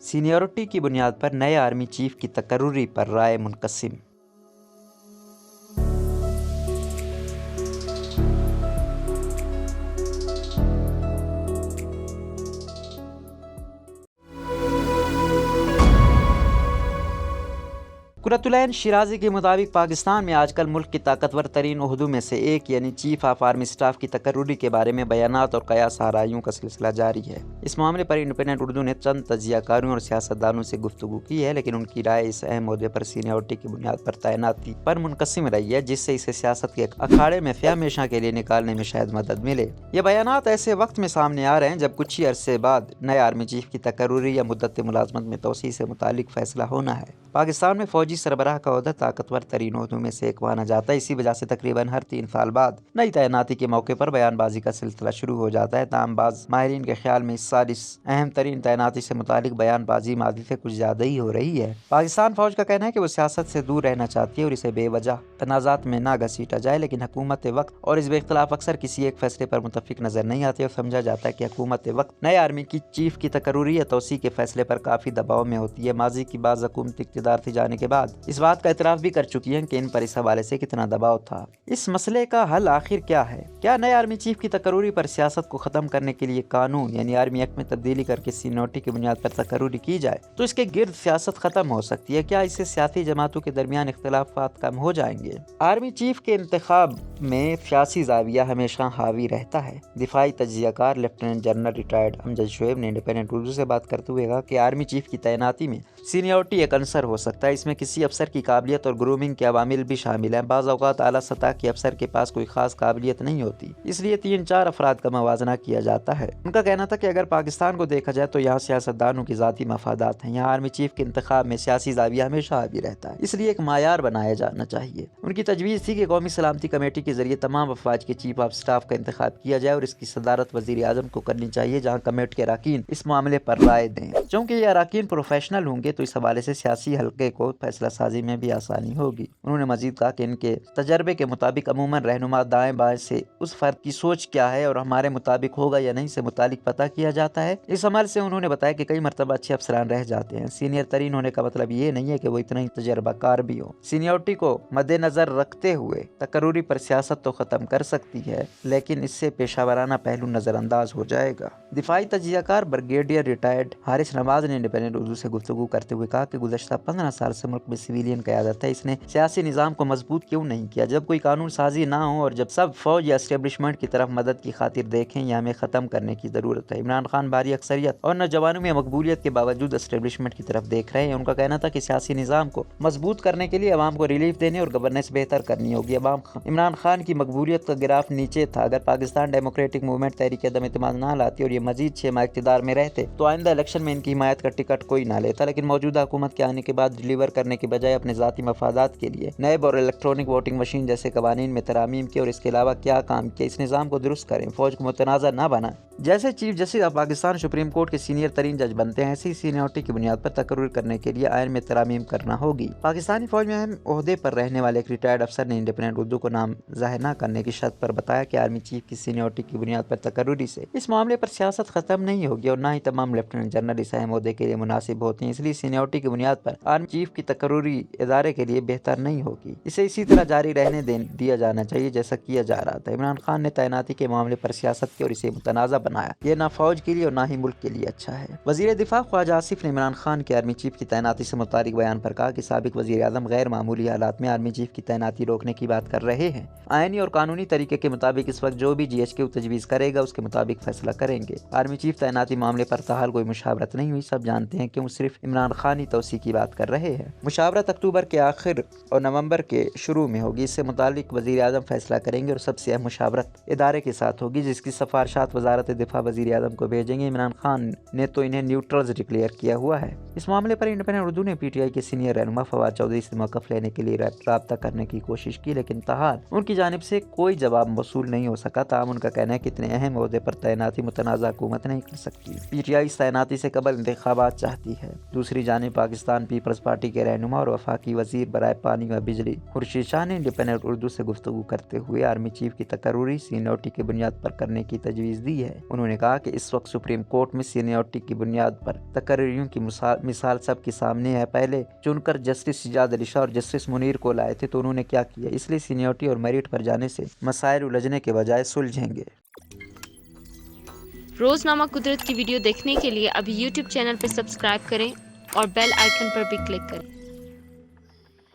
Seniority की बुनियाद पर नए आर्मी चीफ की तकर्रुरी पर राय मुनक़सिम। कुरतुलैन शिराजी के मुताबिक पाकिस्तान में आजकल मुल्क की ताकतवर तरीन ओहदों में से एक यानी चीफ ऑफ आर्मी स्टाफ की तकर्रुरी के बारे में बयानात और कयास आराइयों का सिलसिला जारी है। इस मामले पर इंडिपेंडेंट उर्दू ने चंद तजियाकारों और सियासतदानों से गुफ्तगू की है, लेकिन उनकी राय इस अहम ओहदे पर सीनियरिटी की बुनियाद पर तैनाती पर मुनक़सिम रही है, जिससे इसे सियासत के अखाड़े में हमेशा के लिए निकालने में शायद मदद मिले। ये बयानात ऐसे वक्त में सामने आ रहे हैं जब कुछ ही अरसे बाद नए आर्मी चीफ की तकर्रुरी या मुद्दत मुलाजमत में तोसी से मुतालिक फैसला होना है। पाकिस्तान में फौजी सरबराह का ओहदा ताकतवर तरीन ओहदों में से एक माना जाता है। इसी वजह से तकरीबन हर 3 साल बाद नई तैनाती के मौके पर बयानबाजी का सिलसिला शुरू हो जाता है। ताम बाज़ माहिरीन के ख्याल में इस साल इस अहम तरीन तैनाती से मुतालिक बयानबाजी मादी से कुछ ज़्यादा ही हो रही है। पाकिस्तान फौज का कहना है कि वो सियासत से दूर रहना चाहती है और इसे बेवजह तनाज़ात में ना घसीटा जाए, लेकिन हुकूमत वक्त और इस बेख्तिलाफ अक्सर किसी एक फैसले पर मुतफिक नजर नहीं आती और समझा जाता है कि हुकूमत वक्त नए आर्मी की चीफ की तकर्रुरी या तोसी के फैसले पर काफ़ी दबाव में होती है। माजी की बाज़ हुकूमती इक़्तिदार थी जाने के बाद इस बात का इतराफ़ भी कर चुकी है कि इन पर इस हवाले से कितना दबाव था। इस मसले का हल आखिर क्या है? क्या नए आर्मी चीफ की तकर्रुरी पर सियासत को ख़त्म करने के लिए कानून यानी आर्मी एक्ट में तब्दीली करके सीनियरिटी की बुनियाद पर तकर्रुरी की जाए तो इसके गिर्द सियासत ख़त्म हो सकती है? क्या इससे सियासी जमातों के दरमियान इख्तिलाफ़ात कम हो जाएंगे? आर्मी चीफ के इंतखाब में सियासी ज़ाविया हमेशा हावी रहता है। दिफाई तजियाकार lieutenant general retired Amjad Shoaib ने इंडिपेंडेंट उर्दू से बात करते हुए कहा कि आर्मी चीफ की तैनाती में सीनियरिटी एक अंसर हो सकता है। इसमें किसी अफसर की काबिलियत और ग्रूमिंग के अवामिल भी शामिल हैं। बाज़ औक़ात आला सतह के अफसर के पास कोई ख़ास काबिलियत नहीं होती, इसलिए 3-4 अफराद का मवाजना किया जाता है। उनका कहना था कि अगर पाकिस्तान को देखा जाए तो यहाँ सियासतदानों की ज़ाती मफादात हैं। यहाँ आर्मी चीफ के इंतखाब में सियासी ज़ाविया हमेशा हावी रहता है, इसलिए एक मायार बनाया जाना चाहिए। उनकी तजवीज़ थी कि कौमी सलामती कमेटी के जरिए तमाम अफवाज के चीफ ऑफ स्टाफ का इंतखाब किया जाए और इसकी सदारत वज़ीर आज़म को करनी चाहिए, जहाँ कमेटी के अरकान इस मामले पर राय दें। चूँकि ये अरकान प्रोफेशनल होंगे तो इस हवाले से सियासी हल्के को फैसला साजी में भी आसानी होगी। उन्होंने मजीद कहा कि इनके तजर्बे के मुताबिक अमूमन रहनुमा दाएं बाएं से उस फर्द की सोच क्या है और हमारे मुताबिक होगा या नहीं से मुतालिक पता किया जाता है। इस अमल से उन्होंने बताया कि कई मरतबा अच्छे अफसरान रह जाते हैं। सीनियर तरीन होने का मतलब ये नहीं है कि वो इतना ही तजर्बाकार भी हो। सीनियरिटी को मद्देनजर रखते हुए तकर्रुरी पर सियासत तो ख़त्म कर सकती है, लेकिन इससे पेशावराना पहलू नज़रअंदाज हो जाएगा। दिफाई तजियाकार ब्रिगेडियर रिटायर्ड हारिस नवाज ने इंडिपेंडेंट उर्दू से गुफ्तगू करते हुए कहा कि गुज़श्ता 15 साल से मुल्क में सिविलियन क़यादत है। इसने सियासी निज़ाम को मजबूत क्यों नहीं किया? जब कोई कानून साजी ना हो और जब सब फौज या एस्टेब्लिशमेंट की तरफ मदद की खातिर देखें, यह हमें ख़त्म करने की ज़रूरत है। इमरान खान भारी अक्सरियत और नौजवानों में मकबूलियत के बावजूद एस्टेब्लिशमेंट की तरफ देख रहे हैं। उनका कहना था कि सियासी निज़ाम को मजबूत करने के लिए अवाम को रिलीफ देने और गवर्नेंस बेहतर करनी होगी। इमरान खान की मकबूलियत का ग्राफ नीचे था। अगर पाकिस्तान डेमोक्रेटिक मूवमेंट तहरीक अदम एतमाद ना लाती और ये मजीद 6 माह इक़्तिदार में रहते तो आइंदा इलेक्शन में इनकी हिमायत का टिकट कोई ना लेता, लेकिन मौजूदा हुकूमत के आने के बाद डिलीवर करने के बजाय अपने ज़ाती मफादात के लिए नैब और इलेक्ट्रॉनिक वोटिंग मशीन जैसे कवानीन में तरामीम की और इसके अलावा क्या काम किया, इस निज़ाम को दुरुस्त करें, फौज को मुतनाज़ा ना बनाएं। जैसे chief justice of Pakistan supreme court के सीनियर तरीन जज बनते हैं, ऐसी सीनियरिटी की बुनियाद पर तकर्रुर करने के लिए आइन में तरामीम करना होगी। पाकिस्तानी फौज में अहम ओहदे पर रहने वाले एक रिटायर्ड अफसर ने इंडिपेंडेंट उर्दू को नाम जाहिर न करने की शर्त पर बताया कि आर्मी चीफ की सीनियरिटी की बुनियाद पर तकर्रुरी से इस मामले पर सियासत खत्म नहीं होगी और न ही तमाम लेफ्टिनेंट जनरल इस अहम ओहदे के लिए मुनासिब होते हैं। इसलिए सीनियरिटी की बुनियाद पर आर्मी चीफ की तकर्रुरी इदारे के लिए बेहतर नहीं होगी। इसे इसी तरह जारी रहने दिया जाना चाहिए जैसा किया जा रहा था। इमरान खान ने तैनाती के मामले पर सियासत की और इसे मुतनाज़ा बनाया। ये ना फौज के लिए और ना ही मुल्क के लिए अच्छा है। वज़ीर दिफा ख्वाजा आसिफ ने इमरान खान के आर्मी चीफ की तैनाती से मुतालिक बयान पर कहा कि साबिक वज़ीर आज़म गैर मामूली हालात में आर्मी चीफ की तैनाती रोकने की बात कर रहे हैं। आइनी और कानूनी तरीके के मुताबिक इस वक्त जो भी GHQ तजवीज़ करेगा उसके मुताबिक फैसला करेंगे। आर्मी चीफ तैनाती मामले पर ताहाल कोई मुशावरत नहीं हुई। सब जानते हैं कि वो सिर्फ इमरान खान ही तोसी की बात कर रहे हैं। मुशावरत अक्टूबर के आखिर और नवंबर के शुरू में होगी। इससे मुतालिक वज़ीर आज़म फैसला करेंगे और सबसे अहम मुशावरत इदारे के साथ होगी, जिसकी सिफारिशात वज़ारत दिफा वज़ीर आज़म को भेजेंगे। इमरान खान ने तो इन्हें न्यूट्रल्स डिक्लेयर किया हुआ है। इस मामले पर इंडिपेंडेंट उर्दू ने PTI के सीनियर रहनुमा फवाद चौधरी से मौक़िफ़ लेने के लिए राब्ता करने की कोशिश की, लेकिन ताहाल उनकी जानिब से कोई जवाब मौसूल नहीं हो सका। ताहम उनका कहना है कि इतने अहम ओहदे पर तैनाती मुतनाज़ा हुकूमत नहीं कर सकती। PTI इस तैनाती से कबल इंतखाबात चाहती है। दूसरी जानिब पाकिस्तान पीपल्स पार्टी के रहनुमा और वफाकी वज़ीर बराए पानी व बिजली खुर्शीद शाह ने इंडिपेंडेंट उर्दू से गुफ्तगू करते हुए आर्मी चीफ की तकर्रुरी सीनियरिटी की बुनियाद पर करने की तजवीज़ दी है। انہوں نے کہا کہ اس وقت سپریم کورٹ میں سینیورٹی کی بنیاد پر تقرریوں کی مثال سب کے سامنے ہے۔ پہلے چن کر جسٹس سجاد علی شاہ اور جسٹس منیر کو لائے تھے تو انہوں نے کیا کیا، اس لیے سینیورٹی اور میرٹ پر جانے سے مسائل الجھنے کے بجائے سلجھیں گے۔ روزنامہ قدرت کی ویڈیو دیکھنے کے لیے ابھی یوٹیوب چینل پر سبسکرائب کریں اور بیل آئیکن پر بھی کلک کریں۔